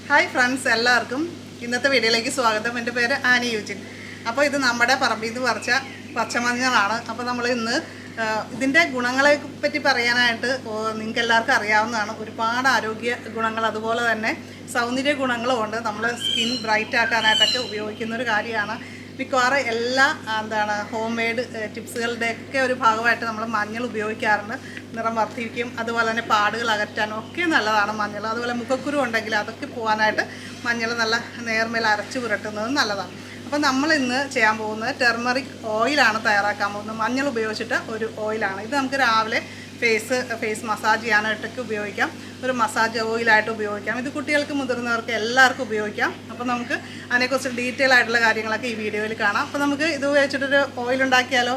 Hi friends, എല്ലാവർക്കും ഇന്നത്തെ വീഡിയോയിലേക്ക് സ്വാഗതം. എൻ്റെ പേര് ആനി യൂജിൻ. അപ്പോൾ ഇത് നമ്മുടെ പറമ്പിൽ നിന്ന് പറിച്ച പച്ചമഞ്ഞളാണ്. അപ്പോൾ നമ്മൾ ഇന്ന് ഇതിൻ്റെ ഗുണങ്ങളെ പറ്റി പറയാനായിട്ട് നിങ്ങൾക്ക് എല്ലാവർക്കും അറിയാവുന്നതാണ്. ഒരുപാട് ആരോഗ്യ ഗുണങ്ങൾ അതുപോലെ തന്നെ സൗന്ദര്യ ഗുണങ്ങളും ഉണ്ട്. നമ്മൾ സ്കിൻ ബ്രൈറ്റ് ആക്കാനായിട്ടൊക്കെ ഉപയോഗിക്കുന്നൊരു കാര്യമാണ്. മിക്കവാറും എല്ലാ ഹോം മെയ്ഡ് ടിപ്സുകളുടെയൊക്കെ ഒരു ഭാഗമായിട്ട് നമ്മൾ മഞ്ഞൾ ഉപയോഗിക്കാറുണ്ട്. നിറം വർദ്ധിക്കും, അതുപോലെ തന്നെ പാടുകൾ അകറ്റാനും ഒക്കെ നല്ലതാണ് മഞ്ഞൾ. അതുപോലെ മുഖക്കുരു ഉണ്ടെങ്കിൽ അതൊക്കെ പോകാനായിട്ട് മഞ്ഞൾ നല്ല നേർമേൽ അരച്ച് പുരട്ടുന്നത് നല്ലതാണ്. അപ്പോൾ നമ്മൾ ഇന്ന് ചെയ്യാൻ പോകുന്നത് ടെർമറിക് ഓയിലാണ് തയ്യാറാക്കാൻ പോകുന്നത്. മഞ്ഞൾ ഉപയോഗിച്ചിട്ട് ഒരു ഓയിലാണ് ഇത്. നമുക്ക് രാവിലെ ഫേസ് മസാജ് ചെയ്യാനായിട്ടൊക്കെ ഉപയോഗിക്കാം. ഒരു മസാജ് ഓയിലായിട്ട് ഉപയോഗിക്കാം. ഇത് കുട്ടികൾക്ക് മുതിർന്നവർക്ക് എല്ലാവർക്കും ഉപയോഗിക്കാം. അപ്പോൾ നമുക്ക് അതിനെക്കുറിച്ച് ഡീറ്റെയിൽ ആയിട്ടുള്ള കാര്യങ്ങളൊക്കെ ഈ വീഡിയോയിൽ കാണാം. അപ്പോൾ നമുക്ക് ഇത് ഉപയോഗിച്ചിട്ടൊരു ഓയിൽ ഉണ്ടാക്കിയാലോ.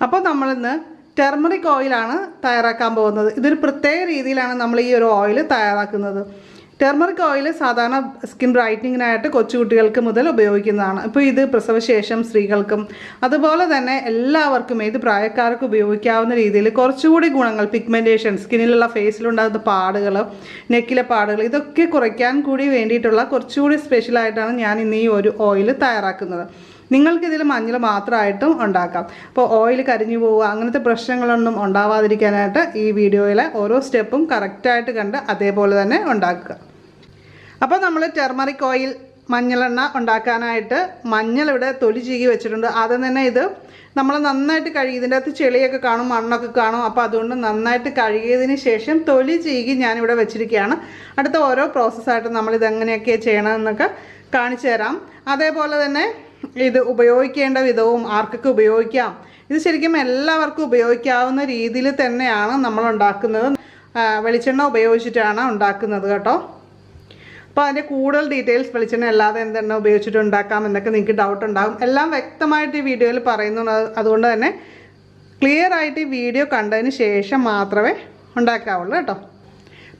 അപ്പോൾ നമ്മളിന്ന് ടെർമറിക് ഓയിലാണ് തയ്യാറാക്കാൻ പോകുന്നത്. ഇതൊരു പ്രത്യേക രീതിയിലാണ് നമ്മൾ ഈ ഒരു ഓയിൽ തയ്യാറാക്കുന്നത്. ടെർമറിക് ഓയിൽ സാധാരണ സ്കിൻ ബ്രൈറ്റനിങ്ങിനായിട്ട് കൊച്ചുകുട്ടികൾക്ക് മുതൽ ഉപയോഗിക്കുന്നതാണ്. ഇപ്പോൾ ഇത് പ്രസവശേഷം സ്ത്രീകൾക്കും അതുപോലെ തന്നെ എല്ലാവർക്കും ഏത് പ്രായക്കാർക്കും ഉപയോഗിക്കാവുന്ന രീതിയിൽ കുറച്ചുകൂടി ഗുണങ്ങൾ, പിഗ്മെൻറ്റേഷൻ, സ്കിന്നിലുള്ള ഫേസിലുണ്ടാകുന്ന പാടുകൾ, നെക്കിലെ പാടുകൾ, ഇതൊക്കെ കുറയ്ക്കാൻ കൂടി വേണ്ടിയിട്ടുള്ള കുറച്ചുകൂടി സ്പെഷ്യലായിട്ടാണ് ഞാൻ ഇന്ന് ഈ ഒരു ഓയിൽ തയ്യാറാക്കുന്നത്. നിങ്ങൾക്കിതിൽ മഞ്ഞൾ മാത്രമായിട്ടും ഉണ്ടാക്കാം. അപ്പോൾ ഓയിൽ കരിഞ്ഞു പോവുക അങ്ങനത്തെ പ്രശ്നങ്ങളൊന്നും ഉണ്ടാവാതിരിക്കാനായിട്ട് ഈ വീഡിയോയിലെ ഓരോ സ്റ്റെപ്പും കറക്റ്റായിട്ട് കണ്ട് അതേപോലെ തന്നെ ഉണ്ടാക്കുക. അപ്പോൾ നമ്മൾ ടെർമറിക് ഓയിൽ മഞ്ഞളെണ്ണ ഉണ്ടാക്കാനായിട്ട് മഞ്ഞൾ ഇവിടെ തൊലി ചീകി വെച്ചിട്ടുണ്ട്. ആദ്യം തന്നെ ഇത് നമ്മൾ നന്നായിട്ട് കഴുകി, ഇതിൻ്റെ അകത്ത് ചെളിയൊക്കെ കാണും, മണ്ണൊക്കെ കാണും. അപ്പോൾ അതുകൊണ്ട് നന്നായിട്ട് കഴുകിയതിന് ശേഷം തൊലി ചീകി ഞാനിവിടെ വെച്ചിരിക്കുകയാണ്. അടുത്ത ഓരോ പ്രോസസ്സായിട്ട് നമ്മളിതെങ്ങനെയൊക്കെ ചെയ്യണമെന്നൊക്കെ കാണിച്ചു തരാം. അതേപോലെ തന്നെ ഇത് ഉപയോഗിക്കേണ്ട വിധവും ആർക്കൊക്കെ ഉപയോഗിക്കാം, ഇത് ശരിക്കും എല്ലാവർക്കും ഉപയോഗിക്കാവുന്ന രീതിയിൽ തന്നെയാണ് നമ്മൾ ഉണ്ടാക്കുന്നത്. വെളിച്ചെണ്ണ ഉപയോഗിച്ചിട്ടാണ് ഉണ്ടാക്കുന്നത് കേട്ടോ. അപ്പോൾ അതിൻ്റെ കൂടുതൽ ഡീറ്റെയിൽസ് വെളിച്ചെണ്ണ അല്ലാതെ എന്തെണ്ണ ഉപയോഗിച്ചിട്ട് ഉണ്ടാക്കാം എന്നൊക്കെ നിങ്ങൾക്ക് ഡൗട്ട് ഉണ്ടാകും. എല്ലാം വ്യക്തമായിട്ട് ഈ വീഡിയോയിൽ പറയുന്നുണ്ട്. അതുകൊണ്ട് തന്നെ ക്ലിയർ ആയിട്ട് ഈ വീഡിയോ കണ്ടതിന് ശേഷം മാത്രമേ ഉണ്ടാക്കാവുള്ളൂ കേട്ടോ.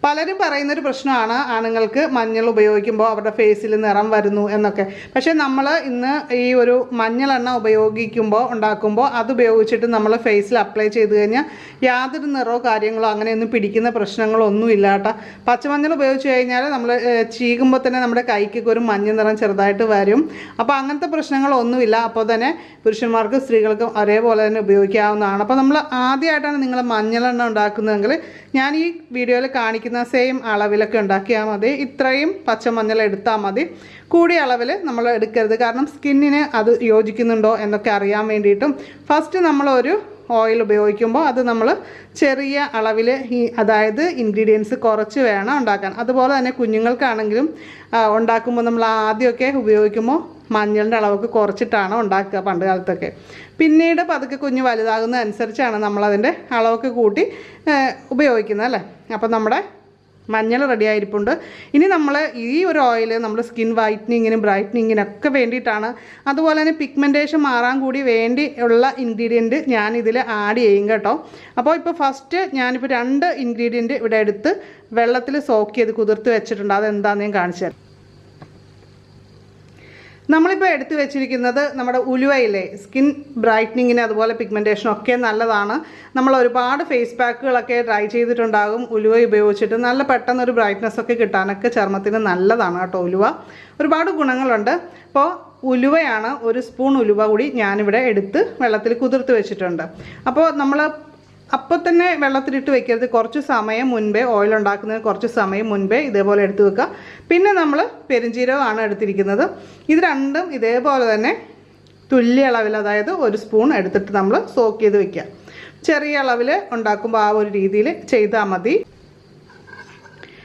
പലരും പറയുന്നൊരു പ്രശ്നമാണ് ആണുങ്ങൾക്ക് മഞ്ഞൾ ഉപയോഗിക്കുമ്പോൾ അവരുടെ ഫേസിൽ നിറം വരുന്നു എന്നൊക്കെ. പക്ഷേ നമ്മൾ ഇന്ന് ഈ ഒരു മഞ്ഞളെണ്ണ ഉണ്ടാക്കുമ്പോൾ അതുപയോഗിച്ചിട്ട് നമ്മൾ ഫേസിൽ അപ്ലൈ ചെയ്ത് കഴിഞ്ഞാൽ യാതൊരു നിറമോ കാര്യങ്ങളോ അങ്ങനെയൊന്നും പിടിക്കുന്ന പ്രശ്നങ്ങളോ ഒന്നുമില്ല കേട്ടോ. പച്ചമഞ്ഞൾ ഉപയോഗിച്ച് കഴിഞ്ഞാൽ നമ്മൾ ചീകുമ്പോൾ തന്നെ നമ്മുടെ കൈക്കൊക്കെ ഒരു മഞ്ഞ നിറം ചെറുതായിട്ട് വരും. അപ്പോൾ അങ്ങനത്തെ പ്രശ്നങ്ങളൊന്നുമില്ല. അപ്പോൾ തന്നെ പുരുഷന്മാർക്കും സ്ത്രീകൾക്കും ഒരേപോലെ തന്നെ ഉപയോഗിക്കാവുന്നതാണ്. അപ്പോൾ നമ്മൾ ആദ്യമായിട്ടാണ് നിങ്ങൾ മഞ്ഞളെണ്ണ ഉണ്ടാക്കുന്നതെങ്കിൽ ഞാൻ ഈ വീഡിയോയിൽ കാണിക്കുന്ന സെയിം അളവിലൊക്കെ ഉണ്ടാക്കിയാൽ മതി. ഇത്രയും പച്ചമഞ്ഞൾ എടുത്താൽ മതി. കൂടിയ അളവിൽ നമ്മൾ എടുക്കരുത്. കാരണം സ്കിന്നിന് അത് യോജിക്കുന്നുണ്ടോ എന്നൊക്കെ അറിയാൻ വേണ്ടിയിട്ടും ഫസ്റ്റ് നമ്മളൊരു ഓയിൽ ഉപയോഗിക്കുമ്പോൾ അത് നമ്മൾ ചെറിയ അളവിൽ അതായത് ഇൻഗ്രീഡിയൻസ് കുറച്ച് വേണം ഉണ്ടാക്കാൻ. അതുപോലെ തന്നെ കുഞ്ഞുങ്ങൾക്കാണെങ്കിലും ഉണ്ടാക്കുമ്പോൾ നമ്മൾ ആദ്യമൊക്കെ ഉപയോഗിക്കുമ്പോൾ മഞ്ഞളിൻ്റെ അളവൊക്കെ കുറച്ചിട്ടാണ് ഉണ്ടാക്കുക പണ്ട് കാലത്തൊക്കെ. പിന്നീട് പതുക്കെ കുഞ്ഞ് വലുതാകുന്നതനുസരിച്ചാണ് നമ്മളതിൻ്റെ അളവൊക്കെ കൂട്ടി ഉപയോഗിക്കുന്നത് അല്ലേ. അപ്പോൾ നമ്മുടെ മഞ്ഞൾ റെഡി ആയിരിപ്പുണ്ട്. ഇനി നമ്മൾ ഈ ഒരു ഓയിൽ നമ്മൾ സ്കിൻ വൈറ്റനിങ്ങിനും ബ്രൈറ്റനിങ്ങിനൊക്കെ വേണ്ടിയിട്ടാണ്. അതുപോലെ തന്നെ പിഗ്മെൻറ്റേഷൻ മാറാൻ കൂടി വേണ്ടി ഉള്ള ഇൻഗ്രീഡിയൻറ്റ് ഞാനിതിൽ ആഡ് ചെയ്യും കേട്ടോ. അപ്പോൾ ഇപ്പോൾ ഫസ്റ്റ് ഞാനിപ്പോൾ 2 ഇൻഗ്രീഡിയൻറ്റ് ഇവിടെ എടുത്ത് വെള്ളത്തിൽ സോക്ക് ചെയ്ത് കുതിർത്ത് വെച്ചിട്ടുണ്ട്. അതെന്താണെന്ന് ഞാൻ കാണിച്ചു തരാം. നമ്മളിപ്പോൾ എടുത്തു വെച്ചിരിക്കുന്നത് നമ്മുടെ ഉലുവയിലെ സ്കിൻ ബ്രൈറ്റനിങ്ങിന് അതുപോലെ പിഗ്മെൻറ്റേഷനും ഒക്കെ നല്ലതാണ്. നമ്മൾ ഒരുപാട് ഫേസ് പാക്കുകളൊക്കെ ട്രൈ ചെയ്തിട്ടുണ്ടാകും ഉലുവ ഉപയോഗിച്ചിട്ട്. നല്ല പെട്ടെന്നൊരു ബ്രൈറ്റ്നസ് ഒക്കെ കിട്ടാനൊക്കെ ചർമ്മത്തിന് നല്ലതാണ് കേട്ടോ ഉലുവ. ഒരുപാട് ഗുണങ്ങളുണ്ട്. അപ്പോൾ ഉലുവയാണ്, 1 സ്പൂൺ ഉലുവ കൂടി ഞാനിവിടെ എടുത്ത് വെള്ളത്തിൽ കുതിർത്ത് വെച്ചിട്ടുണ്ട്. അപ്പോൾ നമ്മൾ അപ്പോൾ തന്നെ വെള്ളത്തിലിട്ട് വെക്കരുത്. കുറച്ച് സമയം മുൻപേ, ഓയിൽ ഉണ്ടാക്കുന്നതിന് കുറച്ച് സമയം മുൻപേ ഇതേപോലെ എടുത്ത് വെക്കുക. പിന്നെ നമ്മൾ പെരുംജീരകമാണ് എടുത്തിരിക്കുന്നത്. ഇത് രണ്ടും ഇതേപോലെ തന്നെ തുല്യ അളവിൽ, അതായത് 1 സ്പൂൺ എടുത്തിട്ട് നമ്മൾ സോക്ക് ചെയ്ത് വെക്കുക. ചെറിയ അളവിൽ ഉണ്ടാക്കുമ്പോൾ ആ ഒരു രീതിയിൽ ചെയ്താൽ മതി.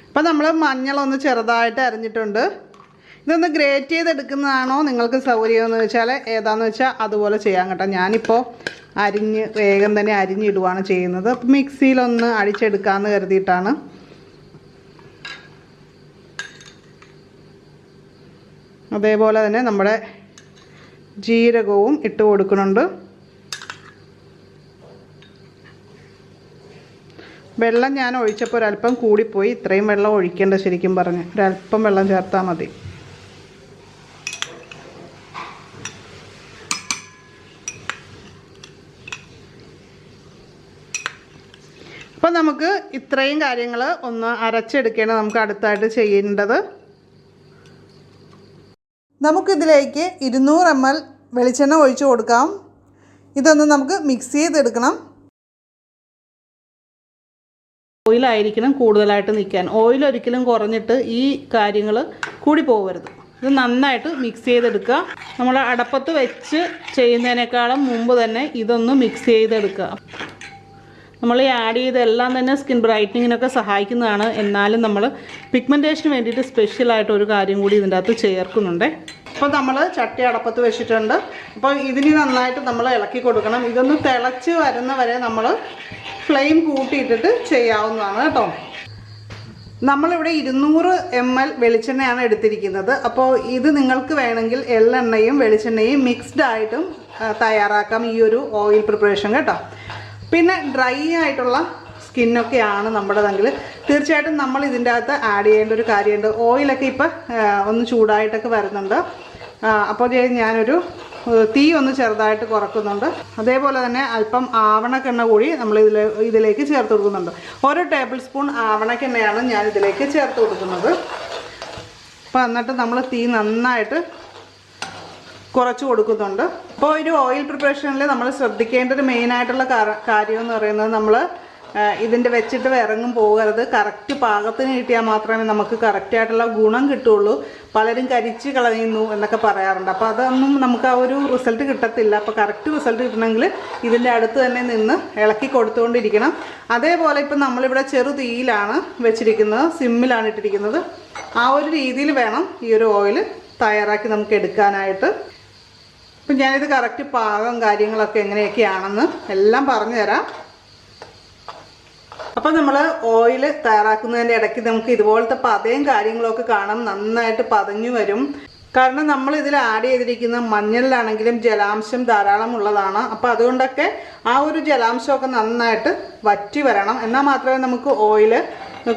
അപ്പോൾ നമ്മൾ മഞ്ഞളൊന്ന് ചെറുതായിട്ട് അരിഞ്ഞിട്ടുണ്ട്. ഇതൊന്ന് ഗ്രേറ്റ് ചെയ്തെടുക്കുന്നതാണോ നിങ്ങൾക്ക് സൗകര്യമെന്ന് വെച്ചാൽ ഏതാണെന്ന് വെച്ചാൽ അതുപോലെ ചെയ്യാം കേട്ടോ. ഞാനിപ്പോൾ വേഗം തന്നെ അരിഞ്ഞിടുകയാണ് ചെയ്യുന്നത്. അപ്പോൾ മിക്സിയിലൊന്ന് അടിച്ചെടുക്കാമെന്ന് കരുതിയിട്ടാണ്. അതേപോലെ തന്നെ നമ്മുടെ ജീരകവും ഇട്ട് കൊടുക്കുന്നുണ്ട്. വെള്ളം ഞാൻ ഒഴിച്ചപ്പോൾ ഒരല്പം കൂടിപ്പോയി. ഇത്രയും വെള്ളം ഒഴിക്കേണ്ട ശരിക്കും പറഞ്ഞ്. ഒരല്പം വെള്ളം ചേർത്താൽ മതി. അപ്പോൾ നമുക്ക് ഇത്രയും കാര്യങ്ങൾ ഒന്ന് അരച്ചെടുക്കണം നമുക്ക് അടുത്തായിട്ട് ചെയ്യേണ്ടത്. നമുക്കിതിലേക്ക് 200 ml വെളിച്ചെണ്ണ ഒഴിച്ചു കൊടുക്കാം. ഇതൊന്ന് നമുക്ക് മിക്സ് ചെയ്തെടുക്കണം. ഓയിലായിരിക്കണം കൂടുതലായിട്ട് നിൽക്കാൻ. ഓയിൽ ഒരിക്കലും കുറഞ്ഞിട്ട് ഈ കാര്യങ്ങൾ കൂടി പോകരുത്. ഇത് നന്നായിട്ട് മിക്സ് ചെയ്തെടുക്കുക. നമ്മൾ അടപ്പത്ത് വെച്ച് ചെയ്യുന്നതിനേക്കാളും മുമ്പ് തന്നെ ഇതൊന്ന് മിക്സ് ചെയ്തെടുക്കുക. നമ്മൾ ഈ ആഡ് ചെയ്തെല്ലാം തന്നെ സ്കിൻ ബ്രൈറ്റനിങ്ങിനൊക്കെ സഹായിക്കുന്നതാണ്. എന്നാലും നമ്മൾ പിഗ്മെൻറ്റേഷന് വേണ്ടിയിട്ട് സ്പെഷ്യലായിട്ട് ഒരു കാര്യം കൂടി ഇതിൻ്റെ അകത്ത് ചേർക്കുന്നുണ്ട്. അപ്പോൾ നമ്മൾ ചട്ടി അടപ്പത്ത് വെച്ചിട്ടുണ്ട്. അപ്പോൾ ഇതിന് നന്നായിട്ട് നമ്മൾ ഇളക്കി കൊടുക്കണം. ഇതൊന്ന് തിളച്ച് വരുന്ന വരെ നമ്മൾ ഫ്ലെയിം കൂട്ടിയിട്ടിട്ട് ചെയ്യാവുന്നതാണ് കേട്ടോ. നമ്മളിവിടെ 200 ml വെളിച്ചെണ്ണയാണ് എടുത്തിരിക്കുന്നത്. അപ്പോൾ ഇത് നിങ്ങൾക്ക് വേണമെങ്കിൽ എള്ളെണ്ണയും വെളിച്ചെണ്ണയും മിക്സ്ഡ് ആയിട്ടും തയ്യാറാക്കാം ഈ ഒരു ഓയിൽ പ്രിപ്പറേഷൻ കേട്ടോ. പിന്നെ ഡ്രൈ ആയിട്ടുള്ള സ്കിന്നൊക്കെയാണ് നമ്മുടെതെങ്കിൽ തീർച്ചയായിട്ടും നമ്മൾ ഇതിൻ്റെ അകത്ത് ആഡ് ചെയ്യേണ്ട ഒരു കാര്യമുണ്ട്. ഓയിലൊക്കെ ഇപ്പോൾ ഒന്ന് ചൂടായിട്ടൊക്കെ വരുന്നുണ്ട്. അപ്പോൾ ഞാനൊരു തീ ഒന്ന് ചെറുതായിട്ട് കുറക്കുന്നുണ്ട്. അതേപോലെ തന്നെ അല്പം ആവണക്കെണ്ണ കൂടി നമ്മൾ ഇതിലേക്ക് ചേർത്ത് കൊടുക്കുന്നുണ്ട്. 1 ടേബിൾ സ്പൂൺ ആവണക്കെണ്ണയാണ് ഞാൻ ഇതിലേക്ക് ചേർത്ത് കൊടുക്കുന്നത്. അപ്പോൾ എന്നിട്ട് നമ്മൾ തീ നന്നായിട്ട് കുറച്ച് കൊടുക്കുന്നുണ്ട്. അപ്പോൾ ഒരു ഓയിൽ പ്രിപ്പറേഷനിൽ നമ്മൾ ശ്രദ്ധിക്കേണ്ട ഒരു മെയിനായിട്ടുള്ള കാര്യം എന്ന് പറയുന്നത് നമ്മൾ ഇതിൻ്റെ വെച്ചിട്ട് ഇറങ്ങും പോകരുത്. കറക്റ്റ് പാകത്തിന് കിട്ടിയാൽ മാത്രമേ നമുക്ക് കറക്റ്റായിട്ടുള്ള ഗുണം കിട്ടുള്ളൂ. പലരും കരിച്ച് കളയുന്നു എന്നൊക്കെ പറയാറുണ്ട്. അപ്പോൾ അതൊന്നും നമുക്ക് ആ ഒരു റിസൾട്ട് കിട്ടത്തില്ല. അപ്പോൾ കറക്റ്റ് റിസൾട്ട് കിട്ടണമെങ്കിൽ ഇതിൻ്റെ അടുത്ത് തന്നെ നിന്ന് ഇളക്കി കൊടുത്തുകൊണ്ടിരിക്കണം. അതേപോലെ ഇപ്പം നമ്മളിവിടെ ചെറു തീയിലാണ് വെച്ചിരിക്കുന്നത്, സിമ്മിലാണ് ഇട്ടിരിക്കുന്നത്. ആ ഒരു രീതിയിൽ വേണം ഈ ഒരു ഓയിൽ തയ്യാറാക്കി നമുക്ക് എടുക്കാനായിട്ട്. അപ്പം ഞാനിത് കറക്റ്റ് പാകം കാര്യങ്ങളൊക്കെ എങ്ങനെയൊക്കെയാണെന്ന് എല്ലാം പറഞ്ഞു തരാം. അപ്പം നമ്മൾ ഓയിൽ തയ്യാറാക്കുന്നതിൻ്റെ ഇടയ്ക്ക് നമുക്ക് ഇതുപോലത്തെ പതയും കാര്യങ്ങളൊക്കെ കാണാം. നന്നായിട്ട് പതഞ്ഞു വരും. കാരണം നമ്മൾ ഇതിൽ ആഡ് ചെയ്തിരിക്കുന്ന മഞ്ഞളിലാണെങ്കിലും ജലാംശം ധാരാളം ഉള്ളതാണ്. അപ്പോൾ അതുകൊണ്ടൊക്കെ ആ ഒരു ജലാംശമൊക്കെ നന്നായിട്ട് വറ്റി വരണം. എന്നാൽ മാത്രമേ നമുക്ക് ഓയിൽ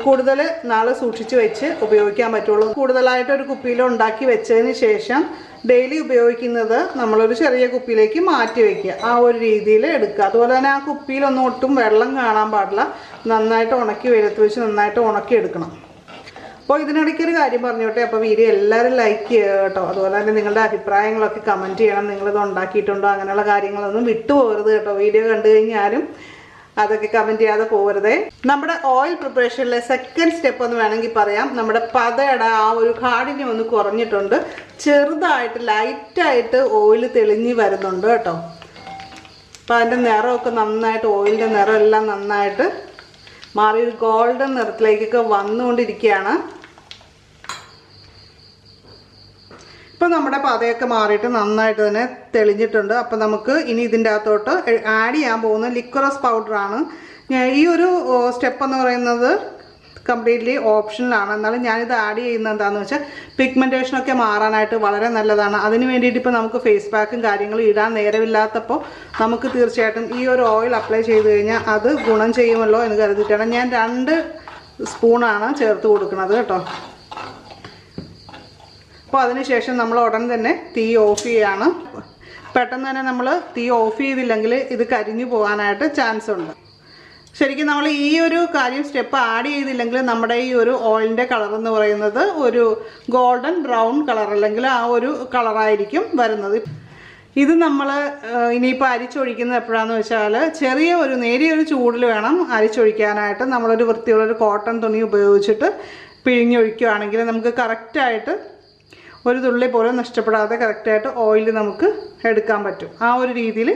കൂടുതൽ നാൾ സൂക്ഷിച്ച് വെച്ച് ഉപയോഗിക്കാൻ പറ്റുള്ളൂ. കൂടുതലായിട്ട് ഒരു കുപ്പിയിൽ ഉണ്ടാക്കി വെച്ചതിന് ശേഷം ഡെയിലി ഉപയോഗിക്കുന്നത് നമ്മളൊരു ചെറിയ കുപ്പിയിലേക്ക് മാറ്റി വയ്ക്കുക. ആ ഒരു രീതിയിൽ എടുക്കുക. അതുപോലെ തന്നെ ആ കുപ്പിയിലൊന്നും ഒട്ടും വെള്ളം കാണാൻ പാടില്ല. നന്നായിട്ട് ഉണക്കി വെയിലത്ത് വെച്ച് നന്നായിട്ട് ഉണക്കി എടുക്കണം. അപ്പോൾ ഇതിനിടയ്ക്ക് ഒരു കാര്യം പറഞ്ഞോട്ടെ. അപ്പോൾ വീഡിയോ എല്ലാവരും ലൈക്ക് ചെയ്യുക കേട്ടോ. അതുപോലെ തന്നെ നിങ്ങളുടെ അഭിപ്രായങ്ങളൊക്കെ കമൻറ്റ് ചെയ്യണം. നിങ്ങളിത് ഉണ്ടാക്കിയിട്ടുണ്ടോ അങ്ങനെയുള്ള കാര്യങ്ങളൊന്നും വിട്ടുപോകരുത് കേട്ടോ. വീഡിയോ കണ്ടു കഴിഞ്ഞാലും അതൊക്കെ കമൻറ്റ് ചെയ്യാതെ പോകരുതേ. നമ്മുടെ ഓയിൽ പ്രിപ്പറേഷനിലെ സെക്കൻഡ് സ്റ്റെപ്പ് എന്ന് വേണമെങ്കിൽ പറയാം. നമ്മുടെ പതയുടെ ആ ഒരു കാഠിന്യം ഒന്ന് കുറഞ്ഞിട്ടുണ്ട്. ചെറുതായിട്ട് ലൈറ്റായിട്ട് ഓയിൽ തെളിഞ്ഞ് വരുന്നുണ്ട് കേട്ടോ. അപ്പോൾ അതിൻ്റെ നിറമൊക്കെ നന്നായിട്ട്, ഓയിലിൻ്റെ നിറം എല്ലാം നന്നായിട്ട് മാറി ഒരു ഗോൾഡൻ നിറത്തിലേക്കൊക്കെ വന്നുകൊണ്ടിരിക്കുകയാണ്. ഇപ്പോൾ നമ്മുടെ പതയൊക്കെ മാറിയിട്ട് നന്നായിട്ട് തന്നെ തെളിഞ്ഞിട്ടുണ്ട്. അപ്പോൾ നമുക്ക് ഇനി ഇതിൻ്റെ അകത്തോട്ട് ആഡ് ചെയ്യാൻ പോകുന്ന ലിക്വറസ് പൗഡറാണ്. ഈ ഒരു സ്റ്റെപ്പ് എന്ന് പറയുന്നത് കംപ്ലീറ്റ്ലി ഓപ്ഷനിലാണ്. എന്നാലും ഞാനിത് ആഡ് ചെയ്യുന്നത് എന്താണെന്ന് വെച്ചാൽ പിഗ്മെൻറ്റേഷനൊക്കെ മാറാനായിട്ട് വളരെ നല്ലതാണ്. അതിന് വേണ്ടിയിട്ട് ഇപ്പോൾ നമുക്ക് ഫേസ് പാക്കും കാര്യങ്ങളും ഇടാൻ നേരമില്ലാത്തപ്പോൾ നമുക്ക് തീർച്ചയായിട്ടും ഈ ഒരു ഓയിൽ അപ്ലൈ ചെയ്ത് കഴിഞ്ഞാൽ അത് ഗുണം ചെയ്യുമല്ലോ എന്ന് കരുതിയിട്ടാണ് ഞാൻ 2 സ്പൂണാണ് ചേർത്ത് കൊടുക്കുന്നത് കേട്ടോ. അപ്പോൾ അതിനുശേഷം നമ്മൾ ഉടൻ തന്നെ തീ ഓഫ് ചെയ്യുകയാണ്. പെട്ടെന്ന് തന്നെ നമ്മൾ തീ ഓഫ് ചെയ്തില്ലെങ്കിൽ ഇത് കരിഞ്ഞു പോകാനായിട്ട് ചാൻസ് ഉണ്ട്. ശരിക്കും നമ്മൾ ഈ ഒരു കാര്യം സ്റ്റെപ്പ് ആഡ് ചെയ്തില്ലെങ്കിൽ നമ്മുടെ ഈ ഒരു ഓയിലിൻ്റെ കളർ എന്ന് പറയുന്നത് ഒരു ഗോൾഡൻ ബ്രൗൺ കളർ അല്ലെങ്കിൽ ആ ഒരു കളറായിരിക്കും വരുന്നത്. ഇത് നമ്മൾ ഇനിയിപ്പോൾ അരിച്ചൊഴിക്കുന്നത് എപ്പോഴാണെന്ന് വെച്ചാൽ നേരിയൊരു ചൂടിൽ വേണം അരിച്ചൊഴിക്കാനായിട്ട്. നമ്മളൊരു വൃത്തിയുള്ളൊരു കോട്ടൺ തുണി ഉപയോഗിച്ചിട്ട് പിഴിഞ്ഞൊഴിക്കുകയാണെങ്കിൽ നമുക്ക് കറക്റ്റായിട്ട് ഒരു തുള്ളി പോലും നഷ്ടപ്പെടാതെ കറക്റ്റായിട്ട് ഓയിൽ നമുക്ക് എടുക്കാൻ പറ്റും. ആ ഒരു രീതിയിൽ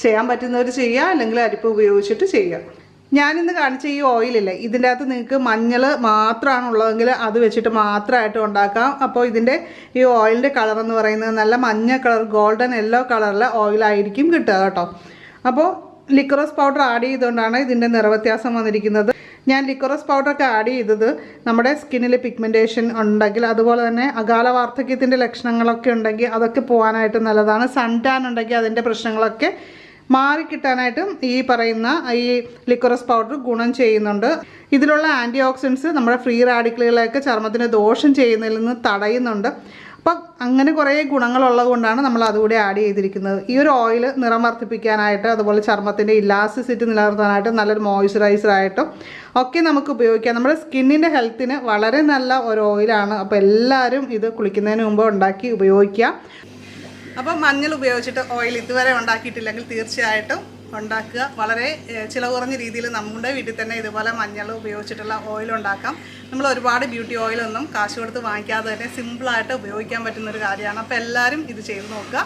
ചെയ്യാൻ പറ്റുന്നവർ ചെയ്യുക, അല്ലെങ്കിൽ അരിപ്പ് ഉപയോഗിച്ചിട്ട് ചെയ്യുക. ഞാനിന്ന് കാണിച്ച ഈ ഓയിലില്ലേ, ഇതിൻ്റെ അകത്ത് നിങ്ങൾക്ക് മഞ്ഞൾ മാത്രമാണ് ഉള്ളതെങ്കിൽ അത് വെച്ചിട്ട് മാത്രമായിട്ട് ഉണ്ടാക്കാം. അപ്പോൾ ഇതിൻ്റെ ഈ ഓയിലിൻ്റെ കളർ എന്ന് പറയുന്നത് നല്ല മഞ്ഞ കളർ, ഗോൾഡൻ യെല്ലോ കളറിലെ ഓയിലായിരിക്കും കിട്ടുക കേട്ടോ. അപ്പോൾ ലിക്വറസ് പൗഡർ ആഡ് ചെയ്തുകൊണ്ടാണ് ഇതിൻ്റെ നിറവ്യത്യാസം വന്നിരിക്കുന്നത്. ഞാൻ ലിക്വറസ് പൗഡറൊക്കെ ആഡ് ചെയ്തത് നമ്മുടെ സ്കിന്നിൽ പിഗ്മെൻറ്റേഷൻ ഉണ്ടെങ്കിൽ, അതുപോലെ തന്നെ അകാല വാർദ്ധക്യത്തിൻ്റെ ലക്ഷണങ്ങളൊക്കെ ഉണ്ടെങ്കിൽ അതൊക്കെ പോകാനായിട്ട് നല്ലതാണ്. സൺ ടാൻ ഉണ്ടെങ്കിൽ അതിൻ്റെ പ്രശ്നങ്ങളൊക്കെ മാറിക്കിട്ടാനായിട്ടും ഈ പറയുന്ന ഈ ലിക്വറസ് പൗഡർ ഗുണം ചെയ്യുന്നുണ്ട്. ഇതിലുള്ള ആൻറ്റി ഓക്സിഡൻസ് നമ്മുടെ ഫ്രീ റാഡിക്കലുകളെയൊക്കെ ചർമ്മത്തിന് ദോഷം ചെയ്യുന്നതിൽ നിന്ന് തടയുന്നുണ്ട്. അപ്പം അങ്ങനെ കുറേ ഗുണങ്ങളുള്ളത് കൊണ്ടാണ് നമ്മൾ അതുകൂടി ആഡ് ചെയ്തിരിക്കുന്നത്. ഈ ഒരു ഓയിൽ നിറം വർദ്ധിപ്പിക്കാനായിട്ട്, അതുപോലെ ചർമ്മത്തിൻ്റെ ഇലാസ്റ്റിസിറ്റി നിലനിർത്താനായിട്ട്, നല്ലൊരു മോയ്സ്ചറൈസറായിട്ടും ഒക്കെ നമുക്ക് ഉപയോഗിക്കാം. നമ്മുടെ സ്കിന്നിൻ്റെ ഹെൽത്തിന് വളരെ നല്ല ഒരു ഓയിലാണ്. അപ്പോൾ എല്ലാവരും ഇത് കുളിക്കുന്നതിന് മുമ്പ് ഉണ്ടാക്കി ഉപയോഗിക്കുക. അപ്പം മഞ്ഞൾ ഉപയോഗിച്ചിട്ട് ഓയിൽ ഇതുവരെ ഉണ്ടാക്കിയിട്ടില്ലെങ്കിൽ തീർച്ചയായിട്ടും ഉണ്ടാക്കുക. വളരെ ചിലവ് കുറഞ്ഞ രീതിയിൽ നമ്മുടെ വീട്ടിൽ തന്നെ ഇതുപോലെ മഞ്ഞൾ ഉപയോഗിച്ചിട്ടുള്ള ഓയിൽ ഉണ്ടാക്കാം. നമ്മൾ ഒരുപാട് ബ്യൂട്ടി ഓയിലൊന്നും കാശ് കൊടുത്ത് വാങ്ങിക്കാതെ തന്നെ സിമ്പിളായിട്ട് ഉപയോഗിക്കാൻ പറ്റുന്നൊരു കാര്യമാണ്. അപ്പോൾ എല്ലാവരും ഇത് ചെയ്ത് നോക്കുക.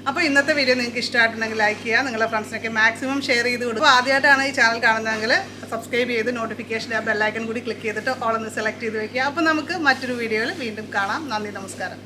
അപ്പോൾ ഇന്നത്തെ വീഡിയോ നിങ്ങൾക്ക് ഇഷ്ടമായിട്ടുണ്ടെങ്കിൽ ലൈക്ക് ചെയ്യുക, നിങ്ങളുടെ ഫ്രണ്ട്സിനൊക്കെ മാക്സിമം ഷെയർ ചെയ്ത് കൊടുക്കുക. അപ്പോൾ ആദ്യമായിട്ടാണ് ഈ ചാനൽ കാണുന്നതെങ്കിൽ സബ്സ്ക്രൈബ് ചെയ്ത് നോട്ടിഫിക്കേഷൻ ആ ബെല്ലൈക്കൺ കൂടി ക്ലിക്ക് ചെയ്തിട്ട് ഓളൊന്ന് സെലക്ട് ചെയ്ത് വയ്ക്കുക. അപ്പോൾ നമുക്ക് മറ്റൊരു വീഡിയോയിൽ വീണ്ടും കാണാം. നന്ദി, നമസ്കാരം.